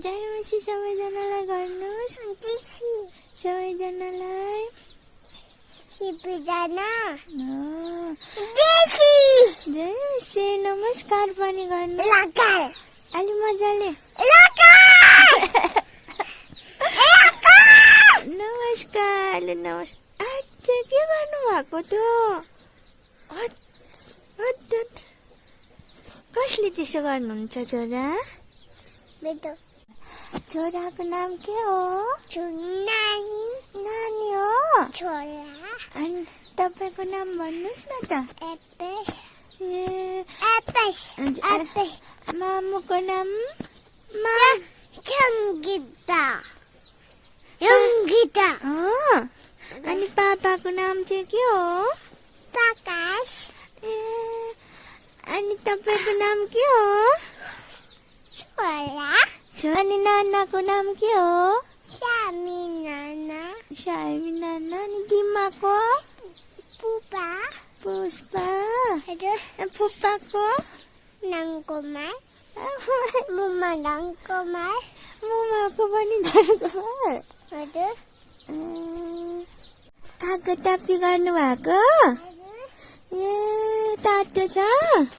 जयमसी सबैजनालाई गर्नुहोस् सबैजनालाई जयमसी नमस्कार पनि गर्नु अलि मजाले नमस्कार के गर्नु भएको त कसले त्यसो गर्नुहुन्छ छोरा छोराको नाम के हो नानी हो अनि तपाईको नाम भन्नुस् न त मामुको नाम अनि पापाको नाम चाहिँ के हो प्रकाश अनि तपाईको नाम के हो अनि नानाको नाम के हो सामी नाना अनि दिमाको पुष्पा फुप्पाको मुमाको पनि कागज टापी गर्नु भएको ए तातो छ